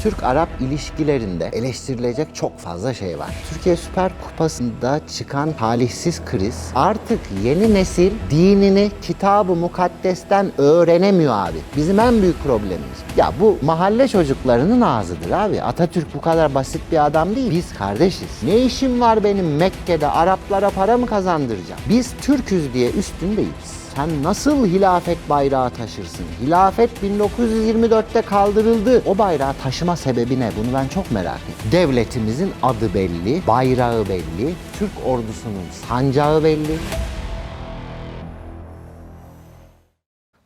Türk-Arap ilişkilerinde eleştirilecek çok fazla şey var. Türkiye Süper Kupası'nda çıkan talihsiz kriz artık yeni nesil dinini kitab-ı mukaddesten öğrenemiyor abi. Bizim en büyük problemimiz. Ya bu mahalle çocuklarının ağzıdır abi. Atatürk bu kadar basit bir adam değil. Biz kardeşiz. Ne işim var benim Mekke'de Araplara para mı kazandıracağım? Biz Türk'üz diye üstündeyiz. Sen nasıl hilafet bayrağı taşırsın? Hilafet 1924'te kaldırıldı. O bayrağı taşıma sebebi ne? Bunu ben çok merak ediyorum. Devletimizin adı belli, bayrağı belli, Türk ordusunun sancağı belli.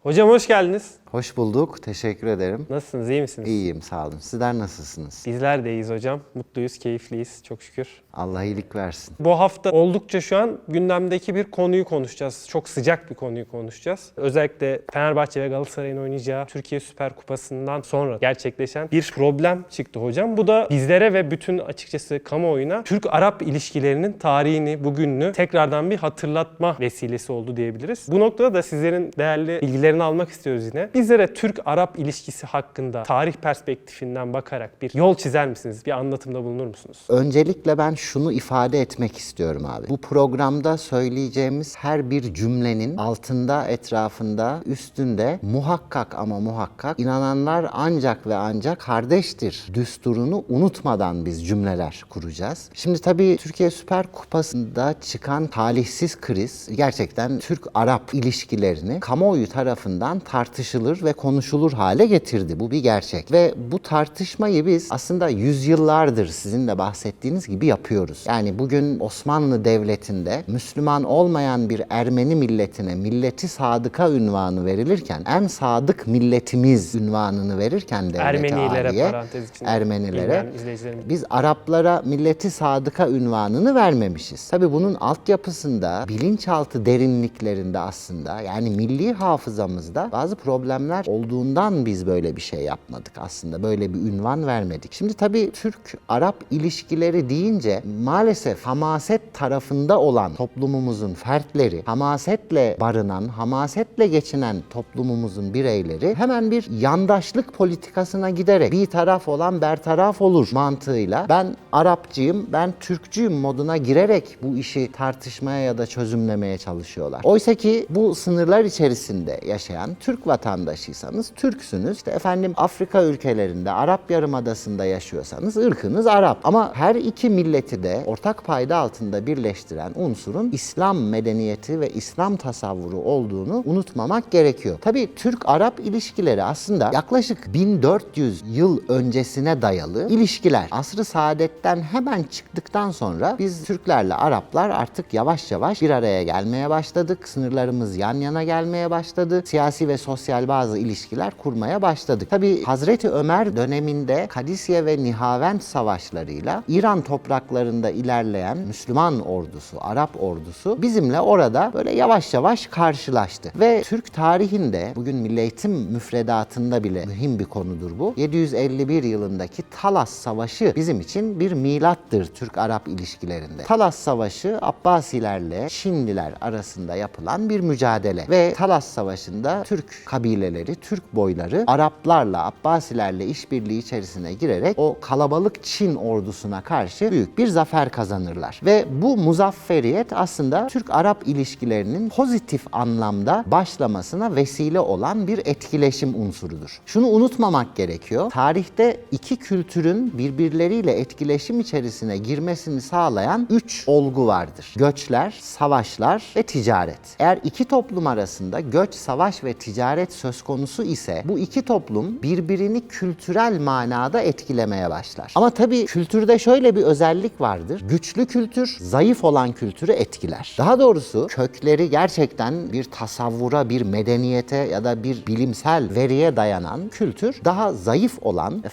Hocam hoş geldiniz. Hoş bulduk, teşekkür ederim. Nasılsınız, iyi misiniz? İyiyim, sağ olun. Sizler nasılsınız? Bizler de iyiyiz hocam. Mutluyuz, keyifliyiz çok şükür. Allah iyilik versin. Bu hafta oldukça şu an gündemdeki bir konuyu konuşacağız. Çok sıcak bir konuyu konuşacağız. Özellikle Fenerbahçe ve Galatasaray'ın oynayacağı Türkiye Süper Kupası'ndan sonra gerçekleşen bir problem çıktı hocam. Bu da bizlere ve bütün açıkçası kamuoyuna Türk-Arap ilişkilerinin tarihini, bugününü tekrardan bir hatırlatma vesilesi oldu diyebiliriz. Bu noktada da sizlerin değerli bilgilerini almak istiyoruz yine. Bizlere Türk-Arap ilişkisi hakkında tarih perspektifinden bakarak bir yol çizer misiniz? Bir anlatımda bulunur musunuz? Öncelikle ben şunu ifade etmek istiyorum abi. Bu programda söyleyeceğimiz her bir cümlenin altında, etrafında, üstünde muhakkak ama muhakkak inananlar ancak ve ancak kardeştir düsturunu unutmadan biz cümleler kuracağız. Şimdi tabii Türkiye Süper Kupası'nda çıkan talihsiz kriz gerçekten Türk-Arap ilişkilerini kamuoyu tarafından tartışılır ve konuşulur hale getirdi. Bu bir gerçek. Ve bu tartışmayı biz aslında yüzyıllardır sizin de bahsettiğiniz gibi yapıyoruz. Yani bugün Osmanlı Devleti'nde Müslüman olmayan bir Ermeni milletine milleti sadıka ünvanı verilirken en sadık milletimiz ünvanını verirken devlete Ermenilere aliye, parantez içinde Ermenilere izleyicilerimiz. biz Araplara milleti sadıka ünvanını vermemişiz. Tabii bunun altyapısında, bilinçaltı derinliklerinde aslında yani milli hafızamızda bazı problemler olduğundan biz böyle bir şey yapmadık aslında. Böyle bir ünvan vermedik. Şimdi tabii Türk-Arap ilişkileri deyince maalesef hamaset tarafında olan toplumumuzun fertleri, hamasetle barınan, hamasetle geçinen toplumumuzun bireyleri hemen bir yandaşlık politikasına giderek bir taraf olan bertaraf olur mantığıyla ben Arapçıyım, ben Türkçüyüm moduna girerek bu işi tartışmaya ya da çözümlemeye çalışıyorlar. Oysa ki bu sınırlar içerisinde yaşayan Türk vatandaşıysanız Türksünüz. İşte efendim Afrika ülkelerinde, Arap Yarımadası'nda yaşıyorsanız ırkınız Arap. Ama her iki milleti de ortak payda altında birleştiren unsurun İslam medeniyeti ve İslam tasavvuru olduğunu unutmamak gerekiyor. Tabii Türk-Arap ilişkileri aslında yaklaşık 1400 yıl öncesine dayalı ilişkiler. Asr-ı Saadet'ten hemen çıktıktan sonra biz Türklerle Araplar artık yavaş yavaş bir araya gelmeye başladık. Sınırlarımız yan yana gelmeye başladı. Siyasi ve sosyal bazı ilişkiler kurmaya başladık. Tabii Hazreti Ömer döneminde Kadisiye ve Nihavend savaşlarıyla İran topraklarında ilerleyen Müslüman ordusu, Arap ordusu bizimle orada böyle yavaş yavaş karşılaştı. Ve Türk tarihinde bugün Milli Eğitim müfredatında bile mühim bir konudur bu. 751 yılındaki Talas Savaşı bizim için bir milattır Türk-Arap ilişkilerinde. Talas Savaşı Abbasilerle Çinliler arasında yapılan bir mücadele ve Talas Savaşı'nda Türk kabileleri, Türk boyları Araplarla, Abbasilerle işbirliği içerisine girerek o kalabalık Çin ordusuna karşı büyük bir zafer kazanırlar. Ve bu muzafferiyet aslında Türk-Arap ilişkilerinin pozitif anlamda başlamasına vesile olan bir etkileşim unsurudur. Şunu unutmamak gerekiyor. Tarihte iki kültürün birbirleriyle etkileşim içerisine girmesini sağlayan 3 olgu vardır. Göçler, savaşlar ve ticaret. Eğer iki toplum arasında göç, savaş ve ticaret söz konusu ise bu iki toplum birbirini kültürel manada etkilemeye başlar. Ama tabii kültürde şöyle bir özellik vardır. Güçlü kültür zayıf olan kültürü etkiler. Daha doğrusu kökleri gerçekten bir tasavvura, bir medeniyete ya da bir bilimsel veriye dayanan kültür daha zayıf olan,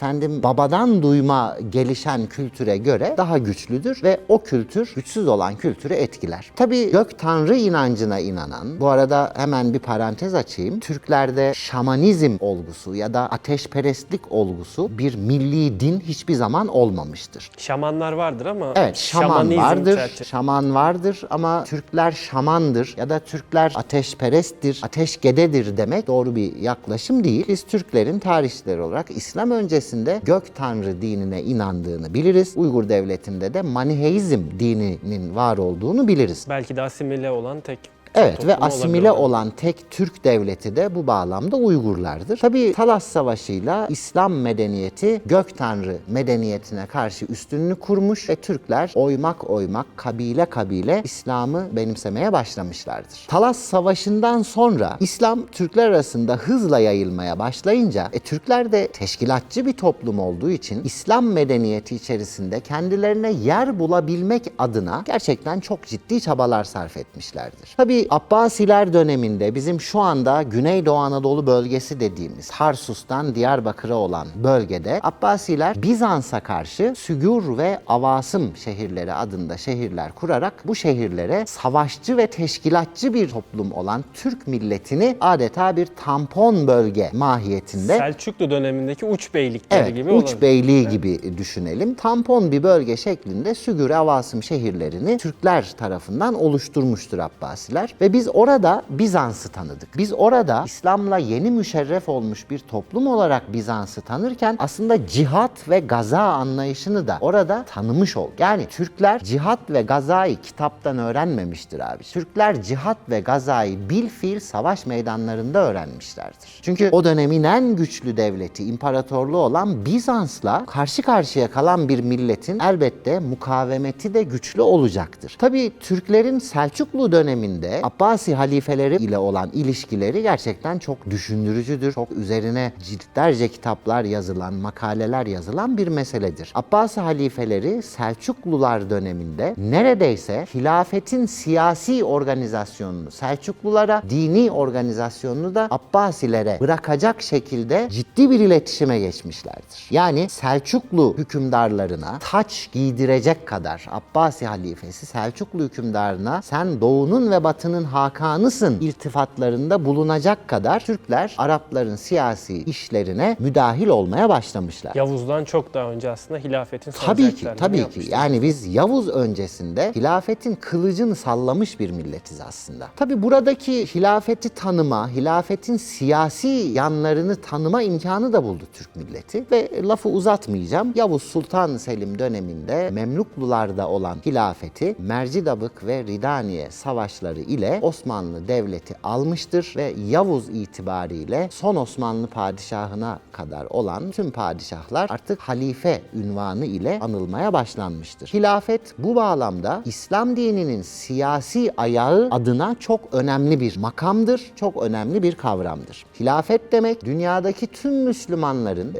babadan duyma gelişen kültüre göre daha güçlüdür ve o kültür güçsüz olan kültürü etkiler. Tabii gök tanrı inancına inanan, bu arada hemen bir parantez açayım. Türklerde Türklerde şamanizm olgusu ya da ateşperestlik olgusu bir milli din hiçbir zaman olmamıştır. Şamanlar vardır ama Evet, şaman şamanizm vardır, çerçeve- şaman vardır ama Türkler şamandır ya da Türkler ateşperesttir, ateşgededir demek doğru bir yaklaşım değil. Biz Türklerin tarihçileri olarak İslam öncesinde gök tanrı dinine inandığını biliriz. Uygur devletinde de Maniheizm dininin var olduğunu biliriz. belki de asimile olan tek Evet ve toplum asimile olabilir. olan tek Türk devleti de bu bağlamda Uygurlardır. Tabii Talas Savaşı'yla İslam medeniyeti Gök Tanrı medeniyetine karşı üstünlüğünü kurmuş ve Türkler oymak oymak, kabile kabile İslam'ı benimsemeye başlamışlardır. Talas Savaşı'ndan sonra İslam Türkler arasında hızla yayılmaya başlayınca Türkler de teşkilatçı bir toplum olduğu için İslam medeniyeti içerisinde kendilerine yer bulabilmek adına gerçekten çok ciddi çabalar sarf etmişlerdir. Tabii Abbasiler döneminde bizim şu anda Güneydoğu Anadolu bölgesi dediğimiz Harsus'tan Diyarbakır'a olan bölgede Abbasiler Bizans'a karşı Sügür ve Avasım şehirleri adında şehirler kurarak bu şehirlere savaşçı ve teşkilatçı bir toplum olan Türk milletini adeta bir tampon bölge mahiyetinde Selçuklu dönemindeki uç beylikleri Evet, gibi uç olabilir. beyliği gibi düşünelim. Tampon bir bölge şeklinde Sügür, Avasım şehirlerini Türkler tarafından oluşturmuştur Abbasiler. Ve biz orada Bizans'ı tanıdık. Biz orada İslam'la yeni müşerref olmuş bir toplum olarak Bizans'ı tanırken aslında cihat ve gaza anlayışını da orada tanımış olduk. Yani Türkler cihat ve gazayı kitaptan öğrenmemiştir abi. Türkler cihat ve gazayı bilfiil savaş meydanlarında öğrenmişlerdir. Çünkü o dönemin en güçlü devleti, imparatorluğu olan Bizans'la karşı karşıya kalan bir milletin elbette mukavemeti de güçlü olacaktır. Tabii Türklerin Selçuklu döneminde Abbasi halifeleri ile olan ilişkileri gerçekten çok düşündürücüdür. Çok üzerine ciltlerce kitaplar yazılan, makaleler yazılan bir meseledir. Abbasi halifeleri Selçuklular döneminde neredeyse hilafetin siyasi organizasyonunu Selçuklulara, dini organizasyonunu da Abbasilere bırakacak şekilde ciddi bir iletişime geçmişlerdir. Yani Selçuklu hükümdarlarına taç giydirecek kadar Abbasi halifesi Selçuklu hükümdarına sen doğunun ve batının hakanısın iltifatlarında bulunacak kadar Türkler Arapların siyasi işlerine müdahil olmaya başlamışlar. Yavuz'dan çok daha önce aslında hilafetin Tabii ki, sancaklarını tabii ki. yapmışlar. Yani biz Yavuz öncesinde hilafetin kılıcını sallamış bir milletiz aslında. Tabii buradaki hilafeti tanıma, hilafetin siyasi yanlarını tanıma imkanı da buldu Türk milleti. Ve lafı uzatmayacağım. Yavuz Sultan Selim döneminde Memluklularda olan hilafeti Mercidabık ve Ridaniye savaşları ile Osmanlı Devleti almıştır ve Yavuz itibariyle son Osmanlı padişahına kadar olan tüm padişahlar artık halife ünvanı ile anılmaya başlanmıştır. Hilafet bu bağlamda İslam dininin siyasi ayağı adına çok önemli bir makamdır, çok önemli bir kavramdır. Hilafet demek dünyadaki tüm Müslümanların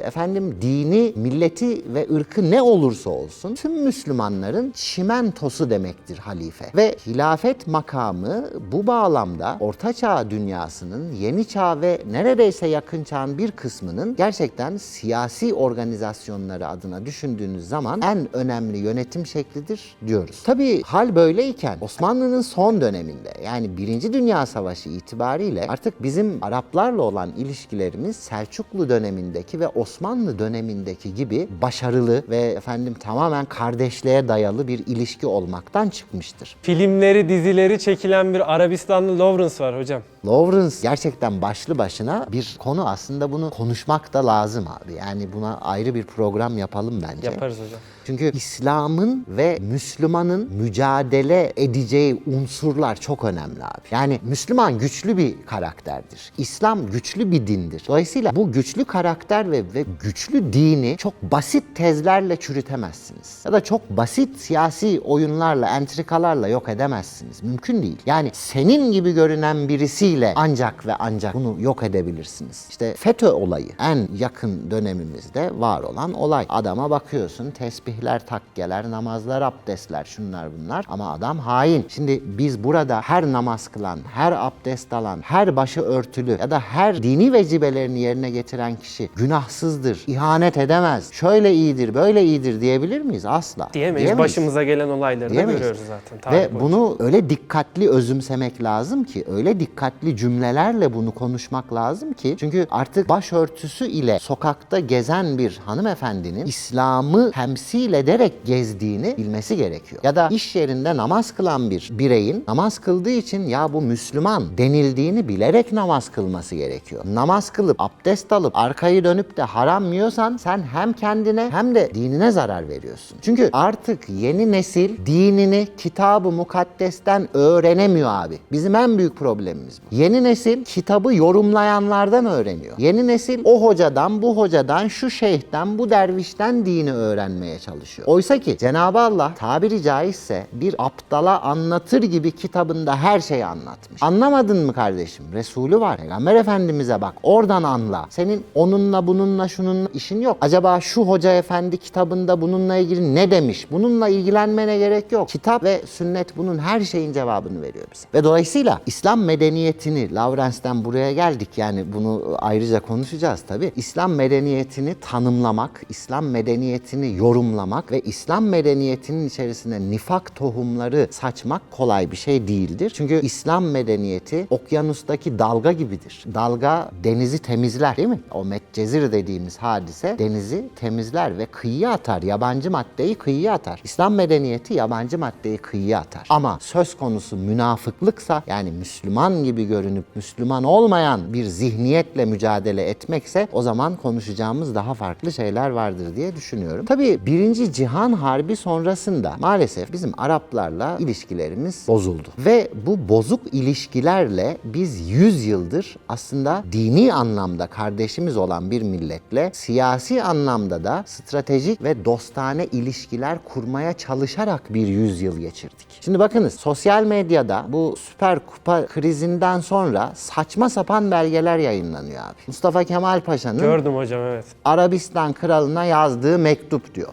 dini, milleti ve ırkı ne olursa olsun tüm Müslümanların çimentosu demektir halife. Ve hilafet makamı bu bağlamda Orta Çağ dünyasının Yeni Çağ ve neredeyse Yakın Çağ'ın bir kısmının gerçekten siyasi organizasyonları adına düşündüğünüz zaman en önemli yönetim şeklidir diyoruz. Tabii hal böyleyken Osmanlı'nın son döneminde yani Birinci Dünya Savaşı itibariyle artık bizim Araplarla olan ilişkilerimiz Selçuklu dönemindeki ve Osmanlı dönemindeki gibi başarılı ve tamamen kardeşliğe dayalı bir ilişki olmaktan çıkmıştır. Filmleri, dizileri çekilen bir Arabistanlı Lawrence var hocam. Lawrence gerçekten başlı başına bir konu, aslında bunu konuşmak da lazım abi. Yani buna ayrı bir program yapalım bence. Yaparız hocam. Çünkü İslam'ın ve Müslümanın mücadele edeceği unsurlar çok önemli abi. Yani Müslüman güçlü bir karakterdir. İslam güçlü bir dindir. Dolayısıyla bu güçlü karakter ve güçlü dini çok basit tezlerle çürütemezsiniz. Ya da çok basit siyasi oyunlarla, entrikalarla yok edemezsiniz. Mümkün değil. Yani senin gibi görünen birisiyle ancak ve ancak bunu yok edebilirsiniz. İşte FETÖ olayı en yakın dönemimizde var olan olay. Adama bakıyorsun, tesbihler, takkeler, namazlar, abdestler, şunlar bunlar ama adam hain. Şimdi biz burada her namaz kılan, her abdest alan, her başı örtülü ya da her dini vecibelerini yerine getiren kişi günahsızdır, ihanet edemez, şöyle iyidir, böyle iyidir diyebilir miyiz? Asla. Diyemeyiz. Başımıza gelen olayları da görüyoruz zaten. Ve bunu öyle dikkatli, özümsemek lazım ki, öyle dikkatli cümlelerle bunu konuşmak lazım ki, çünkü artık başörtüsü ile sokakta gezen bir hanımefendinin İslam'ı temsil ederek gezdiğini bilmesi gerekiyor. Ya da iş yerinde namaz kılan bir bireyin namaz kıldığı için ya bu Müslüman denildiğini bilerek namaz kılması gerekiyor. Namaz kılıp abdest alıp arkayı dönüp de haram yiyorsan sen hem kendine hem de dinine zarar veriyorsun. Çünkü artık yeni nesil dinini kitab-ı mukaddesten öğrenemiyor abi. Bizim en büyük problemimiz bu. Yeni nesil kitabı yorumlayanlardan öğreniyor. Yeni nesil o hocadan, bu hocadan, şu şeyhten, bu dervişten dini öğrenmeye çalışıyor. Oysa ki Cenab-ı Allah tabiri caizse bir aptala anlatır gibi kitabında her şeyi anlatmış. Anlamadın mı kardeşim? Resulü var. Peygamber Efendimiz'e bak. Oradan anla. Senin onunla, bununla, şununla işin yok. Acaba şu hoca efendi kitabında bununla ilgili ne demiş? Bununla ilgilenmene gerek yok. Kitap ve sünnet bunun her şeyin cevabını veriyor bize. Ve dolayısıyla İslam medeniyetini, Lawrence'den buraya geldik, yani bunu ayrıca konuşacağız tabii. İslam medeniyetini tanımlamak, İslam medeniyetini yorumlamak ve İslam medeniyetinin içerisine nifak tohumları saçmak kolay bir şey değildir. Çünkü İslam medeniyeti okyanustaki dalga gibidir. Dalga denizi temizler, değil mi? O Medcezir dediğimiz hadise denizi temizler ve kıyıya atar. Yabancı maddeyi kıyıya atar. İslam medeniyeti yabancı maddeyi kıyıya atar. Ama söz konusu münafıklıksa, yani Müslüman gibi görünüp Müslüman olmayan bir zihniyetle mücadele etmekse, o zaman konuşacağımız daha farklı şeyler vardır diye düşünüyorum. Tabii 1. Cihan Harbi sonrasında maalesef bizim Araplarla ilişkilerimiz bozuldu. Ve bu bozuk ilişkilerle biz 100 yıldır aslında dini anlamda kardeşimiz olan bir milletle siyasi anlamda da stratejik ve dostane ilişkiler kurmaya çalışarak bir 100 yıl geçirdik. Şimdi bakınız, sosyal medyada bu Süper Kupa krizinden sonra saçma sapan belgeler yayınlanıyor abi. Mustafa Kemal Paşa'nın Gördüm hocam, evet. Arabistan kralına yazdığı mektup diyor.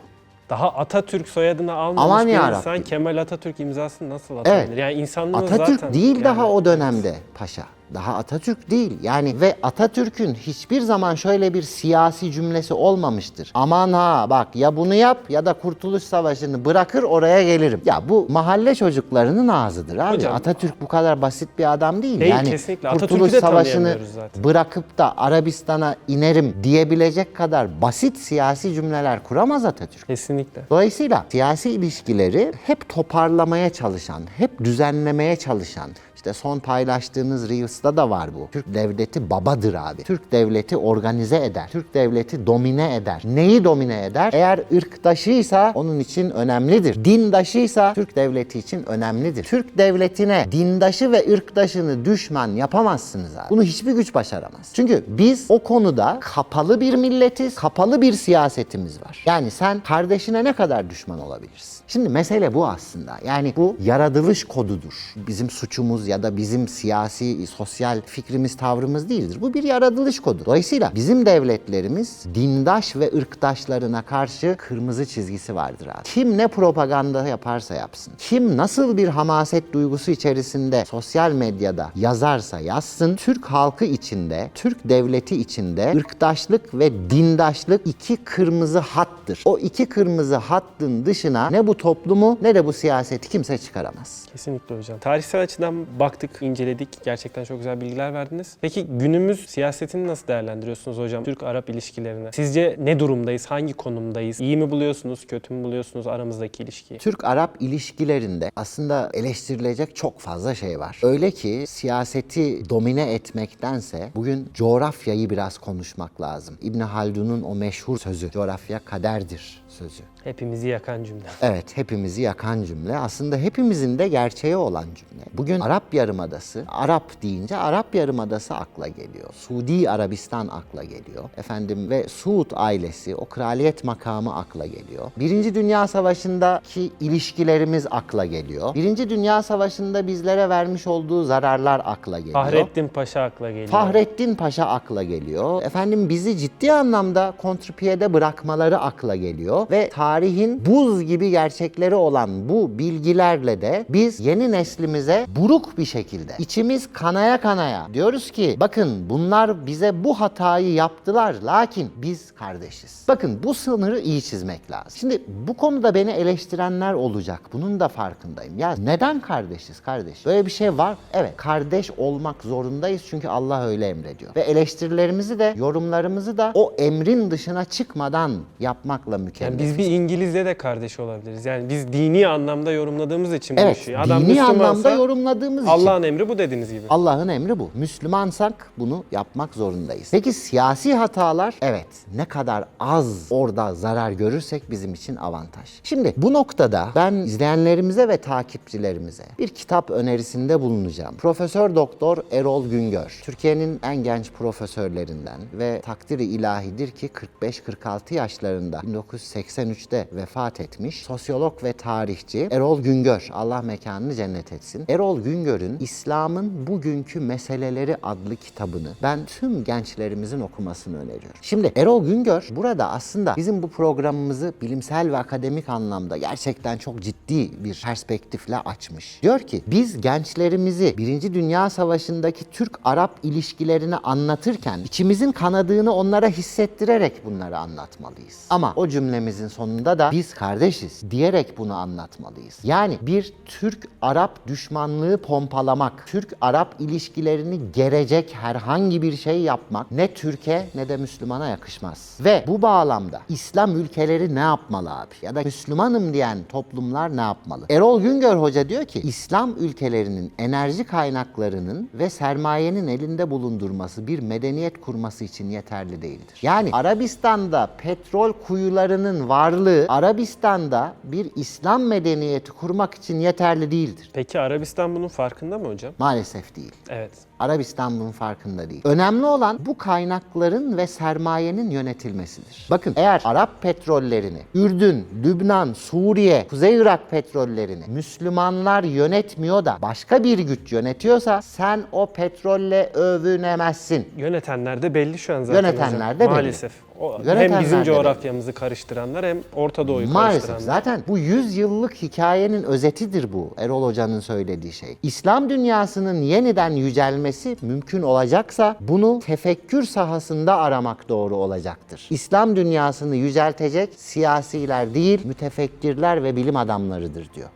Daha Atatürk soyadını almamış Aman bir yarabbim. insan Kemal Atatürk imzasını nasıl atabilir? Evet. Yani insanlığın Atatürk zaten... değil yani, daha o dönemde paşa. Daha Atatürk değil. Yani ve Atatürk'ün hiçbir zaman şöyle bir siyasi cümlesi olmamıştır. Aman ha bak, ya bunu yap ya da Kurtuluş Savaşı'nı bırakır oraya gelirim. Ya bu mahalle çocuklarının ağzıdır abi. Hocam, Atatürk bu kadar basit bir adam değil. Değil, Yani kesinlikle. Kurtuluş Atatürk'ü de Savaşı'nı tanıyamıyoruz zaten. bırakıp da Arabistan'a inerim diyebilecek kadar basit siyasi cümleler kuramaz Atatürk. Kesinlikle. Dolayısıyla siyasi ilişkileri hep toparlamaya çalışan, hep düzenlemeye çalışan, işte son paylaştığınız Reels'ta da var bu. Türk devleti babadır abi. Türk devleti organize eder. Türk devleti domine eder. Neyi domine eder? Eğer ırktaşıysa onun için önemlidir. Dindaşıysa Türk devleti için önemlidir. Türk devletine dindaşı ve ırktaşını düşman yapamazsınız abi. Bunu hiçbir güç başaramaz. Çünkü biz o konuda kapalı bir milletiz, kapalı bir siyasetimiz var. Yani sen kardeşine ne kadar düşman olabilirsin? Şimdi mesele bu aslında. Yani bu yaratılış kodudur. Bizim suçumuz ya da bizim siyasi, sosyal fikrimiz, tavrımız değildir. Bu bir yaratılış kodu. Dolayısıyla bizim devletlerimiz dindaş ve ırktaşlarına karşı kırmızı çizgisi vardır abi. Kim ne propaganda yaparsa yapsın, kim nasıl bir hamaset duygusu içerisinde sosyal medyada yazarsa yazsın, Türk halkı içinde, Türk devleti içinde ırktaşlık ve dindaşlık iki kırmızı hattır. O iki kırmızı hattın dışına ne bu toplumu ne de bu siyaseti kimse çıkaramaz. Kesinlikle hocam. Tarihsel açıdan baktık, inceledik. Gerçekten çok güzel bilgiler verdiniz. Peki günümüz siyasetini nasıl değerlendiriyorsunuz hocam? Türk-Arap ilişkilerini. Sizce ne durumdayız? Hangi konumdayız? İyi mi buluyorsunuz? Kötü mü buluyorsunuz aramızdaki ilişkiyi? Türk-Arap ilişkilerinde aslında eleştirilecek çok fazla şey var. Öyle ki siyaseti domine etmektense bugün coğrafyayı biraz konuşmak lazım. İbn Haldun'un o meşhur sözü, coğrafya kaderdir sözü. Hepimizi yakan cümle. Evet, hepimizi yakan cümle. Aslında hepimizin de gerçeği olan cümle. Bugün Arap Yarımadası, Arap deyince Arap Yarımadası akla geliyor. Suudi Arabistan akla geliyor. Efendim ve Suud ailesi, o kraliyet makamı akla geliyor. Birinci Dünya Savaşı'ndaki ilişkilerimiz akla geliyor. Birinci Dünya Savaşı'nda bizlere vermiş olduğu zararlar akla geliyor. Fahrettin Paşa akla geliyor. Fahrettin Paşa akla geliyor. Efendim bizi ciddi anlamda kontrpiyede bırakmaları akla geliyor ve tarihin buz gibi gerçekleri olan bu bilgilerle de biz yeni neslimize buruk açık bir şekilde. İçimiz kanaya kanaya. Diyoruz ki bakın bunlar bize bu hatayı yaptılar lakin biz kardeşiz. Bakın bu sınırı iyi çizmek lazım. Şimdi bu konuda beni eleştirenler olacak. Bunun da farkındayım. Ya neden kardeşiz kardeş? Böyle bir şey var. Evet, kardeş olmak zorundayız çünkü Allah öyle emrediyor. Ve eleştirilerimizi de, yorumlarımızı da o emrin dışına çıkmadan yapmakla Yani mükellefiz. biz bir İngiliz'le de kardeş olabiliriz. Yani biz dini anlamda yorumladığımız için bu Evet, işi. Adam dini Müslümansa anlamda yorumladığımız için. Allah'ın emri bu dediğiniz gibi. Allah'ın emri bu. Müslümansak bunu yapmak zorundayız. Peki siyasi hatalar? Evet. Ne kadar az orada zarar görürsek bizim için avantaj. Şimdi bu noktada ben izleyenlerimize ve takipçilerimize bir kitap önerisinde bulunacağım. Profesör Doktor Erol Güngör. Türkiye'nin en genç profesörlerinden ve takdiri ilahidir ki 45-46 yaşlarında 1983'te vefat etmiş sosyolog ve tarihçi Erol Güngör. Allah mekanını cennet etsin. Erol Güngör'ün İslam'ın Bugünkü Meseleleri adlı kitabını ben tüm gençlerimizin okumasını öneriyorum. Şimdi Erol Güngör burada aslında bizim bu programımızı bilimsel ve akademik anlamda gerçekten çok ciddi bir perspektifle açmış. Diyor ki biz gençlerimizi Birinci Dünya Savaşı'ndaki Türk-Arap ilişkilerini anlatırken içimizin kanadığını onlara hissettirerek bunları anlatmalıyız. Ama o cümlemizin sonunda da biz kardeşiz diyerek bunu anlatmalıyız. Yani bir Türk-Arap düşmanlığı pompalamak, Türk-Arap ilişkilerini gerecek herhangi bir şey yapmak ne Türkiye ne de Müslümana yakışmaz. Ve bu bağlamda İslam ülkeleri ne yapmalı abi? Ya da Müslümanım diyen toplumlar ne yapmalı? Erol Güngör Hoca diyor ki İslam ülkelerinin enerji kaynaklarının ve sermayenin elinde bulundurması bir medeniyet kurması için yeterli değildir. Yani Arabistan'da petrol kuyularının varlığı Arabistan'da bir İslam medeniyeti kurmak için yeterli değildir. Peki Arabistan bunun farkında mı hocam? Maalesef değil. Evet. Arabistan bunun farkında değil. Önemli olan bu kaynakların ve sermayenin yönetilmesidir. Bakın eğer Arap petrollerini, Ürdün, Lübnan, Suriye, Kuzey Irak petrollerini Müslümanlar yönetmiyor da başka bir güç yönetiyorsa sen o petrolle övünemezsin. Yönetenler de belli şu an zaten Yönetenler hocam. de belli. Maalesef. Yönetenler Hem bizim de coğrafyamızı karıştıranlar hem Orta Doğu'yu Maalesef karıştıranlar. zaten bu 100 yıllık hikayenin özetidir bu Erol Hoca'nın söylediği şey. İslam dünyasının yeniden yücelmesi mümkün olacaksa bunu tefekkür sahasında aramak doğru olacaktır. İslam dünyasını yüceltecek siyasiler değil, mütefekkirler ve bilim adamlarıdır diyor.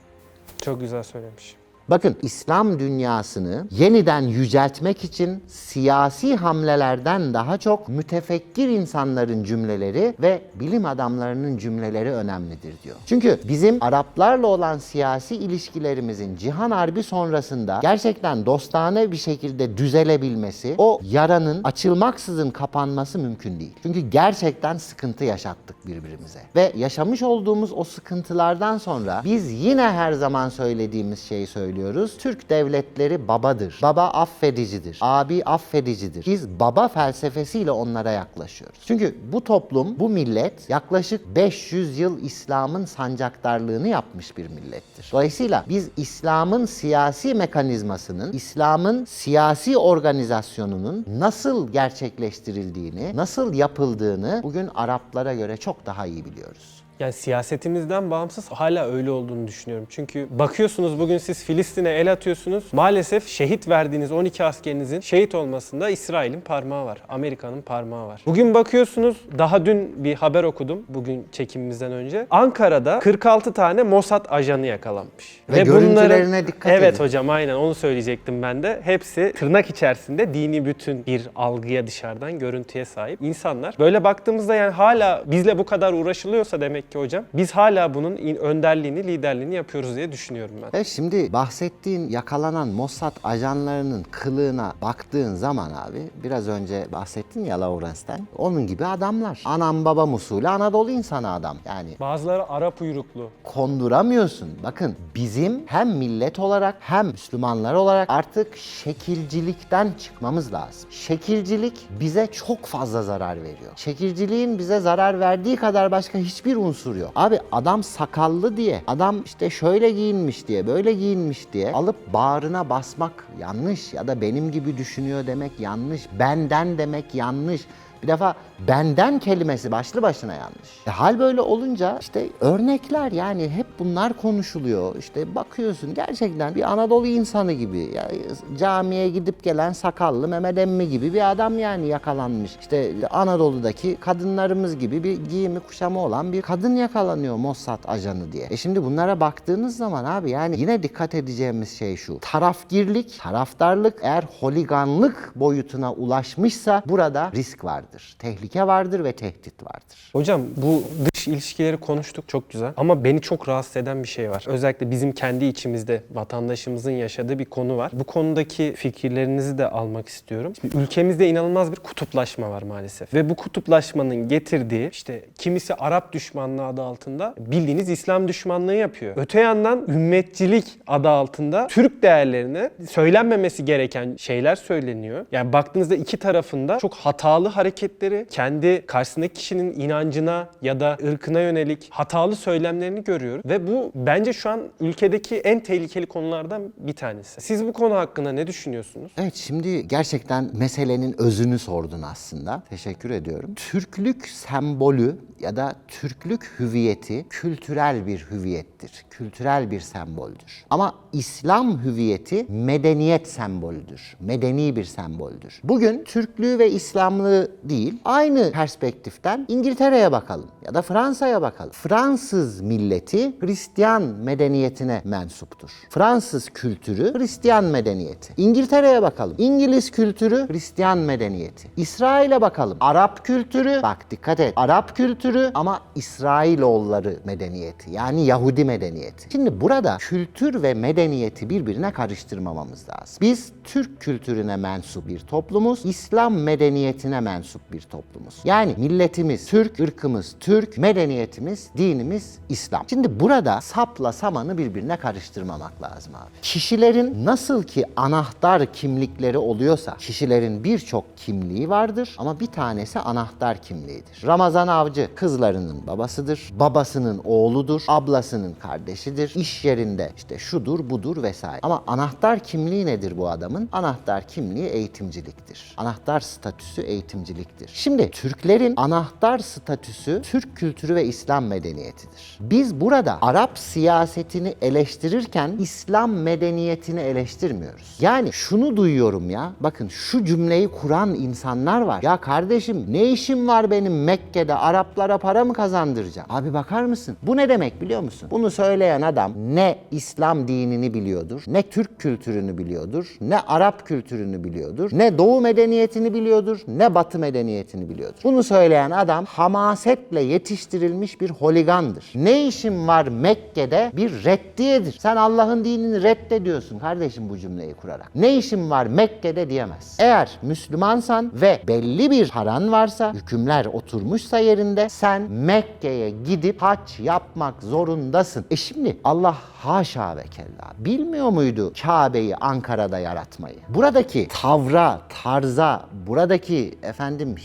Çok güzel söylemiş. Bakın İslam dünyasını yeniden yüceltmek için siyasi hamlelerden daha çok mütefekkir insanların cümleleri ve bilim adamlarının cümleleri önemlidir diyor. Çünkü bizim Araplarla olan siyasi ilişkilerimizin Cihan Harbi sonrasında gerçekten dostane bir şekilde düzelebilmesi, o yaranın açılmaksızın kapanması mümkün değil. Çünkü gerçekten sıkıntı yaşattık birbirimize. Ve yaşamış olduğumuz o sıkıntılardan sonra biz yine her zaman söylediğimiz şeyi söylüyoruz. Türk devletleri babadır. Baba affedicidir. Abi affedicidir. Biz baba felsefesiyle onlara yaklaşıyoruz. Çünkü bu toplum, bu millet yaklaşık 500 yıl İslam'ın sancaktarlığını yapmış bir millettir. Dolayısıyla biz İslam'ın siyasi mekanizmasının, İslam'ın siyasi organizasyonunun nasıl gerçekleştirildiğini, nasıl yapıldığını bugün Araplara göre çok daha iyi biliyoruz. Yani siyasetimizden bağımsız hala öyle olduğunu düşünüyorum. Çünkü bakıyorsunuz bugün siz Filistin'e el atıyorsunuz. Maalesef şehit verdiğiniz 12 askerinizin şehit olmasında İsrail'in parmağı var. Amerika'nın parmağı var. Bugün bakıyorsunuz, daha dün bir haber okudum bugün çekimimizden önce. Ankara'da 46 tane Mossad ajanı yakalanmış. Ve görüntülerine dikkat edin. Evet hocam, aynen onu söyleyecektim ben de. Hepsi tırnak içerisinde dini bütün bir algıya, dışarıdan görüntüye sahip insanlar. Böyle baktığımızda yani hala bizle bu kadar uğraşılıyorsa demek ki hocam biz hala bunun önderliğini, liderliğini yapıyoruz diye düşünüyorum ben. Evet, şimdi bahsettiğin yakalanan Mossad ajanlarının kılığına baktığın zaman abi, biraz önce bahsettin ya Lawrence'ten, onun gibi adamlar. Anam babam usulü Anadolu insanı adam. Yani Bazıları Arap uyruklu. konduramıyorsun. Bakın bizim hem millet olarak hem Müslümanlar olarak artık şekilcilikten çıkmamız lazım. Şekilcilik bize çok fazla zarar veriyor. Şekilciliğin bize zarar verdiği kadar başka hiçbir unsur yok. Abi adam sakallı diye, adam işte şöyle giyinmiş diye, böyle giyinmiş diye alıp bağrına basmak yanlış, ya da benim gibi düşünüyor demek yanlış, benden demek yanlış. Bir defa benden kelimesi başlı başına yanlış. Hal böyle olunca işte örnekler, yani hep bunlar konuşuluyor. İşte bakıyorsun gerçekten bir Anadolu insanı gibi, ya, camiye gidip gelen sakallı Mehmet Emmi gibi bir adam yani yakalanmış. İşte Anadolu'daki kadınlarımız gibi bir giyimi kuşamı olan bir kadın yakalanıyor Mossad ajanı diye. Şimdi bunlara baktığınız zaman abi, yani yine dikkat edeceğimiz şey şu: tarafgirlik, taraftarlık eğer holiganlık boyutuna ulaşmışsa burada risk vardır, tehlike vardır ve tehdit vardır. Hocam bu dış ilişkileri konuştuk, çok güzel. Ama beni çok rahatsız eden bir şey var. Özellikle bizim kendi içimizde vatandaşımızın yaşadığı bir konu var. Bu konudaki fikirlerinizi de almak istiyorum. Şimdi ülkemizde inanılmaz bir kutuplaşma var maalesef. Ve bu kutuplaşmanın getirdiği işte kimisi Arap düşmanlığı adı altında bildiğiniz İslam düşmanlığı yapıyor. Öte yandan ümmetçilik adı altında Türk değerlerine söylenmemesi gereken şeyler söyleniyor. Yani baktığınızda iki tarafında çok hatalı hareketleri, kendi karşısındaki kişinin inancına ya da ırkına yönelik hatalı söylemlerini görüyoruz. Ve bu bence şu an ülkedeki en tehlikeli konulardan bir tanesi. Siz bu konu hakkında ne düşünüyorsunuz? Evet, şimdi gerçekten meselenin özünü sordun aslında. Teşekkür ediyorum. Türklük sembolü ya da Türklük hüviyeti kültürel bir hüviyettir. Kültürel bir semboldür. Ama İslam hüviyeti medeniyet sembolüdür. Medeni bir semboldür. Bugün Türklüğü ve İslamlığı değil, aynı perspektiften İngiltere'ye bakalım ya da Fransa'ya bakalım. Fransız milleti Hristiyan medeniyetine mensuptur. Fransız kültürü Hristiyan medeniyeti. İngiltere'ye bakalım. İngiliz kültürü Hristiyan medeniyeti. İsrail'e bakalım. Arap kültürü, bak dikkat et, Arap kültürü ama İsrailoğulları medeniyeti, yani Yahudi medeniyeti. Şimdi burada kültür ve medeniyeti birbirine karıştırmamamız lazım. Biz Türk kültürüne mensup bir toplumuz, İslam medeniyetine mensup bir toplumuz. Yani milletimiz Türk, ırkımız Türk, medeniyetimiz, dinimiz İslam. Şimdi burada sapla samanı birbirine karıştırmamak lazım abi. Kişilerin nasıl ki anahtar kimlikleri oluyorsa, kişilerin birçok kimliği vardır ama bir tanesi anahtar kimliğidir. Ramazan Avcı kızlarının babasıdır, babasının oğludur, ablasının kardeşidir, iş yerinde işte şudur budur vesaire. Ama anahtar kimliği nedir bu adamın? Anahtar kimliği eğitimciliktir. Anahtar statüsü eğitimciliktir. Şimdi Türklerin anahtar statüsü Türk kültürü ve İslam medeniyetidir. Biz burada Arap siyasetini eleştirirken İslam medeniyetini eleştirmiyoruz. Yani şunu duyuyorum ya, bakın şu cümleyi kuran insanlar var. Ya kardeşim, ne işim var benim Mekke'de Araplara para mı kazandıracağım? Abi bakar mısın? Bu ne demek biliyor musun? Bunu söyleyen adam ne İslam dinini biliyordur, ne Türk kültürünü biliyordur, ne Arap kültürünü biliyordur, ne Doğu medeniyetini biliyordur, ne Batı medeniyetini biliyordur. Bunu söyleyen adam hamasetle yetiştirilmiş bir holigandır. Ne işin var Mekke'de bir reddiyedir. Sen Allah'ın dinini reddediyorsun kardeşim bu cümleyi kurarak. Ne işin var Mekke'de diyemez. Eğer Müslümansan ve belli bir paran varsa, hükümler oturmuşsa yerinde, sen Mekke'ye gidip hac yapmak zorundasın. Şimdi Allah haşa ve kella bilmiyor muydu Kabe'yi Ankara'da yaratmayı? Buradaki tavra, tarza, buradaki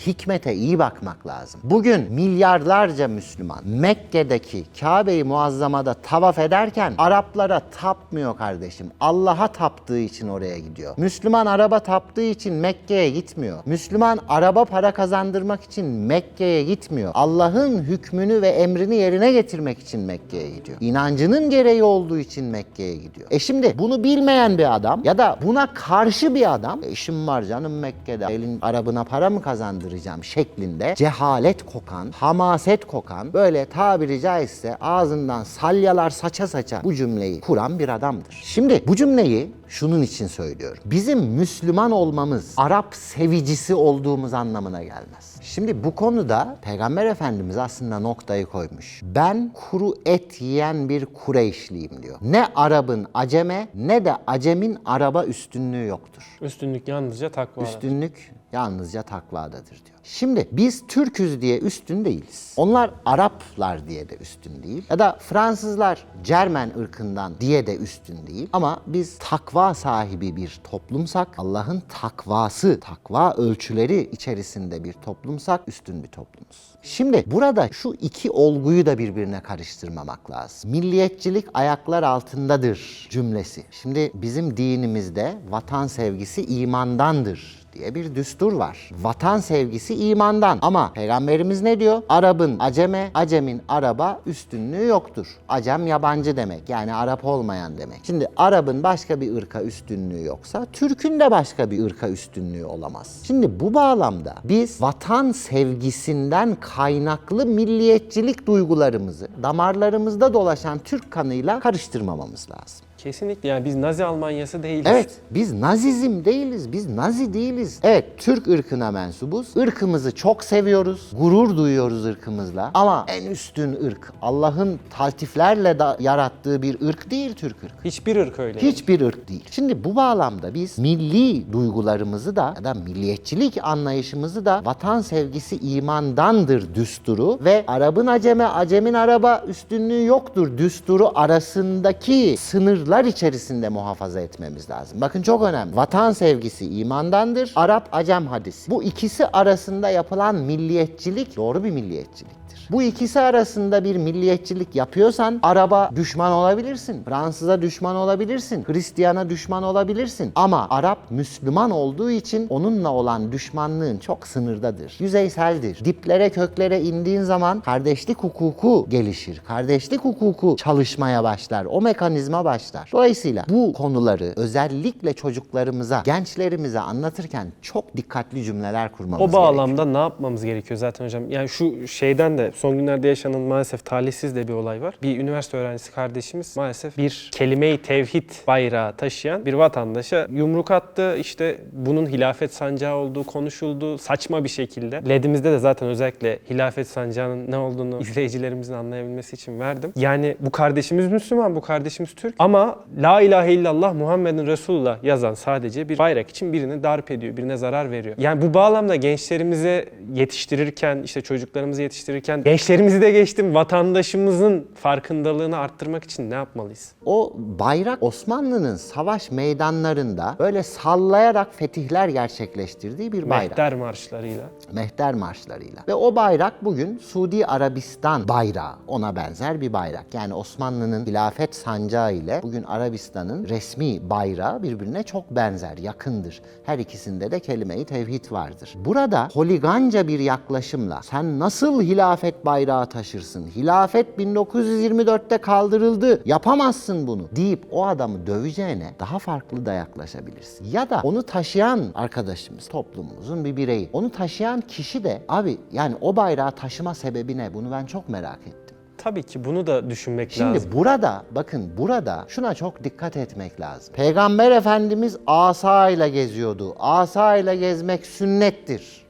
hikmete iyi bakmak lazım. Bugün milyarlarca Müslüman Mekke'deki Kabe-i Muazzama'da tavaf ederken Araplara tapmıyor kardeşim. Allah'a taptığı için oraya gidiyor. Müslüman araba taptığı için Mekke'ye gitmiyor. Müslüman araba para kazandırmak için Mekke'ye gitmiyor. Allah'ın hükmünü ve emrini yerine getirmek için Mekke'ye gidiyor. İnancının gereği olduğu için Mekke'ye gidiyor. Şimdi bunu bilmeyen bir adam ya da buna karşı bir adam, işim var canım Mekke'de, elin Arabına para mı kazandıracağım şeklinde cehalet kokan, hamaset kokan, böyle tabiri caizse ağzından salyalar saça saça bu cümleyi kuran bir adamdır. Şimdi bu cümleyi şunun için söylüyorum. Bizim Müslüman olmamız Arap sevicisi olduğumuz anlamına gelmez. Şimdi bu konuda Peygamber Efendimiz aslında noktayı koymuş. Ben kuru et yiyen bir Kureyşliyim diyor. Ne Arap'ın Acem'e ne de Acem'in Arap'a üstünlüğü yoktur. Üstünlük yalnızca takvada. Üstünlük yalnızca takvadadır diyor. Şimdi biz Türk'üz diye üstün değiliz. Onlar Araplar diye de üstün değil. Ya da Fransızlar Cermen ırkından diye de üstün değil. Ama biz takva sahibi bir toplumsak, Allah'ın takvası, takva ölçüleri içerisinde bir toplumsak üstün bir toplumuz. Şimdi burada şu iki olguyu da birbirine karıştırmamak lazım. Milliyetçilik ayaklar altındadır cümlesi. Şimdi bizim dinimizde vatan sevgisi imandandır diye bir düstur var. Vatan sevgisi imandan. Ama Peygamberimiz ne diyor? Arap'ın aceme, acemin Arap'a üstünlüğü yoktur. Acem yabancı demek. Yani Arap olmayan demek. Şimdi Arap'ın başka bir ırka üstünlüğü yoksa Türk'ün de başka bir ırka üstünlüğü olamaz. Şimdi bu bağlamda biz vatan sevgisinden kaynaklı milliyetçilik duygularımızı damarlarımızda dolaşan Türk kanıyla karıştırmamamız lazım. Kesinlikle, yani biz Nazi Almanyası değiliz. Evet, biz Nazizm değiliz, biz Nazi değiliz. Evet, Türk ırkına mensubuz. Irkımızı çok seviyoruz, gurur duyuyoruz ırkımızla. Ama en üstün ırk, Allah'ın taltiflerle yarattığı bir ırk değil Türk ırkı. Hiçbir ırk öyle. Hiçbir ırk değil. Şimdi bu bağlamda biz milli duygularımızı da ya da milliyetçilik anlayışımızı da vatan sevgisi imandandır düsturu ve Arap'ın aceme, acemin Arap'a üstünlüğü yoktur düsturu arasındaki sınırlar içerisinde muhafaza etmemiz lazım. Bakın çok önemli. Vatan sevgisi imandandır. Arap-Acem hadisi. Bu ikisi arasında yapılan milliyetçilik doğru bir milliyetçilik. Bu ikisi arasında bir milliyetçilik yapıyorsan Arap'a düşman olabilirsin, Fransız'a düşman olabilirsin, Hristiyan'a düşman olabilirsin. Ama Arap Müslüman olduğu için onunla olan düşmanlığın çok sınırdadır, yüzeyseldir. Diplere köklere indiğin zaman kardeşlik hukuku gelişir, kardeşlik hukuku çalışmaya başlar, o mekanizma başlar. Dolayısıyla bu konuları özellikle çocuklarımıza, gençlerimize anlatırken çok dikkatli cümleler kurmamız gerekiyor. O bağlamda ne yapmamız gerekiyor zaten hocam? Yani şu şeyden de son günlerde yaşanan maalesef talihsiz de bir olay var. Bir üniversite öğrencisi kardeşimiz maalesef bir kelime-i tevhid bayrağı taşıyan bir vatandaşa yumruk attı. İşte bunun hilafet sancağı olduğu konuşuldu saçma bir şekilde. LED'imizde de zaten özellikle hilafet sancağının ne olduğunu izleyicilerimizin anlayabilmesi için verdim. Yani bu kardeşimiz Müslüman, bu kardeşimiz Türk ama La ilahe illallah Muhammedun Resulullah yazan sadece bir bayrak için birini darp ediyor, birine zarar veriyor. Yani bu bağlamda gençlerimize yetiştirirken, işte çocuklarımızı yetiştirirken gençlerimizi de geçtim, vatandaşımızın farkındalığını arttırmak için ne yapmalıyız? O bayrak Osmanlı'nın savaş meydanlarında böyle sallayarak fetihler gerçekleştirdiği bir bayrak. Mehter marşlarıyla. Mehter marşlarıyla. Ve o bayrak bugün Suudi Arabistan bayrağı. Ona benzer bir bayrak. Yani Osmanlı'nın hilafet sancağı ile bugün Arabistan'ın resmi bayrağı birbirine çok benzer, yakındır. Her ikisinde de kelime-i tevhid vardır. Burada holiganca bir yaklaşımla sen nasıl hilafet bayrağı taşırsın? Hilafet 1924'te kaldırıldı. Yapamazsın bunu deyip o adamı döveceğine daha farklı da yaklaşabilirsin. Ya da onu taşıyan arkadaşımız, toplumumuzun bir bireyi. Onu taşıyan kişi de abi yani o bayrağı taşıma sebebi ne? Bunu ben çok merak ettim. Tabii ki bunu da düşünmek Şimdi lazım. burada bakın burada şuna çok dikkat etmek lazım. Peygamber Efendimiz asa ile geziyordu. Asa ile gezmek sünnettir.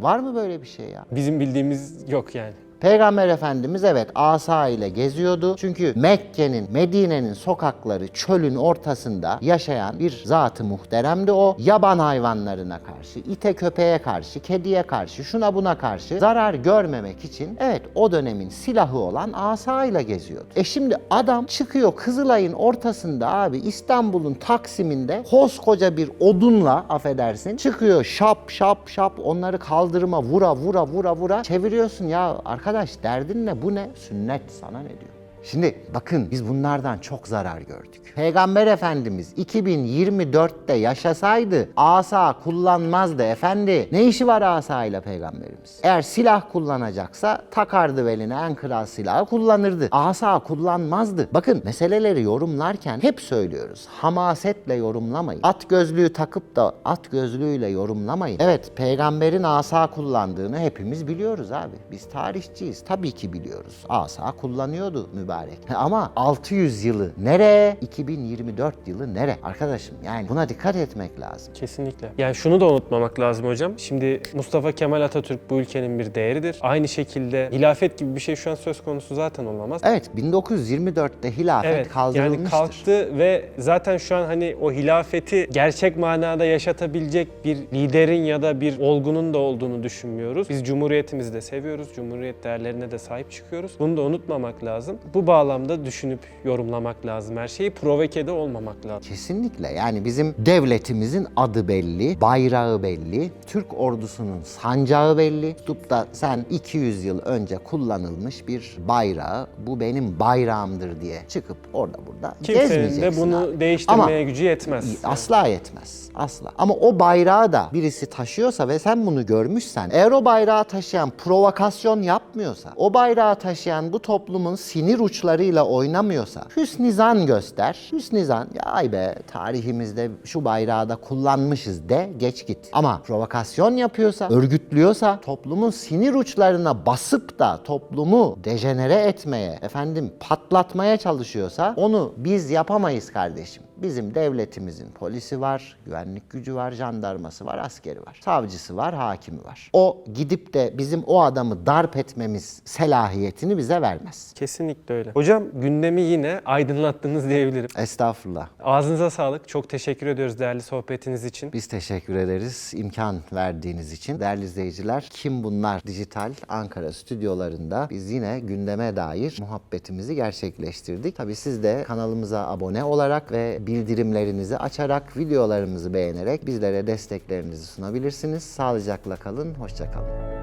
Var mı böyle bir şey ya? Bizim bildiğimiz yok yani. Peygamber Efendimiz evet asa ile geziyordu. Çünkü Mekke'nin, Medine'nin sokakları çölün ortasında yaşayan bir zat-ı muhteremdi o. Yaban hayvanlarına karşı, ite köpeğe karşı, kediye karşı, şuna buna karşı zarar görmemek için evet o dönemin silahı olan asa ile geziyordu. Şimdi adam çıkıyor Kızılay'ın ortasında abi İstanbul'un Taksim'inde koskoca bir odunla affedersin çıkıyor şap şap şap onları kaldırıma vura çeviriyorsun ya arkadaş derdin ne bu ne? Sünnet sana ne diyor? Şimdi bakın biz bunlardan çok zarar gördük. Peygamber Efendimiz 2024'te yaşasaydı asa kullanmazdı efendi. Ne işi var asayla peygamberimiz? Eğer silah kullanacaksa takardı beline en kral silahı kullanırdı. Asa kullanmazdı. Bakın meseleleri yorumlarken hep söylüyoruz. Hamasetle yorumlamayın. At gözlüğü takıp da at gözlüğüyle yorumlamayın. Evet peygamberin asa kullandığını hepimiz biliyoruz abi. Biz tarihçiyiz. Tabii ki biliyoruz. Asa kullanıyordu mübarek. Ama 600 yılı nereye? 2024 yılı nereye? Arkadaşım yani buna dikkat etmek lazım. Kesinlikle. Yani şunu da unutmamak lazım hocam. Şimdi Mustafa Kemal Atatürk bu ülkenin bir değeridir. Aynı şekilde hilafet gibi bir şey şu an söz konusu zaten olamaz. Evet 1924'te hilafet kaldırılmıştır. Yani kalktı ve zaten şu an hani o hilafeti gerçek manada yaşatabilecek bir liderin ya da bir olgunun da olduğunu düşünmüyoruz. Biz Cumhuriyetimizi de seviyoruz. Cumhuriyet değerlerine de sahip çıkıyoruz. Bunu da unutmamak lazım. Bu Bu bağlamda düşünüp yorumlamak lazım her şeyi. Provokede olmamak lazım. Kesinlikle. Yani bizim devletimizin adı belli, bayrağı belli, Türk ordusunun sancağı belli. Tutup da sen 200 yıl önce kullanılmış bir bayrağı, bu benim bayrağımdır diye çıkıp orada burada Kimsenin de gezmeyeceksin bunu abi. değiştirmeye gücü yetmez. Asla yetmez. Asla. Ama o bayrağı da birisi taşıyorsa ve sen bunu görmüşsen, eğer o bayrağı taşıyan provokasyon yapmıyorsa, o bayrağı taşıyan bu toplumun sinir uçlarıyla oynamıyorsa, hüsnizan göster. Hüsnizan, ya ay be tarihimizde şu bayrağı da kullanmışız de, geç git. Ama provokasyon yapıyorsa, örgütlüyorsa, toplumun sinir uçlarına basıp da toplumu dejenere etmeye, patlatmaya çalışıyorsa onu biz yapamayız kardeşim. Bizim devletimizin polisi var, güvenlik gücü var, jandarması var, askeri var, savcısı var, hakimi var. O gidip de bizim o adamı darp etmemiz selahiyetini bize vermez. Kesinlikle öyle. Hocam gündemi yine aydınlattınız diyebilirim. Estağfurullah. Ağzınıza sağlık. Çok teşekkür ediyoruz değerli sohbetiniz için. Biz teşekkür ederiz imkan verdiğiniz için. Değerli izleyiciler, Kim Bunlar Dijital Ankara stüdyolarında biz yine gündeme dair muhabbetimizi gerçekleştirdik. Tabii siz de kanalımıza abone olarak ve bildirimlerinizi açarak, videolarımızı beğenerek bizlere desteklerinizi sunabilirsiniz. Sağlıcakla kalın, hoşça kalın.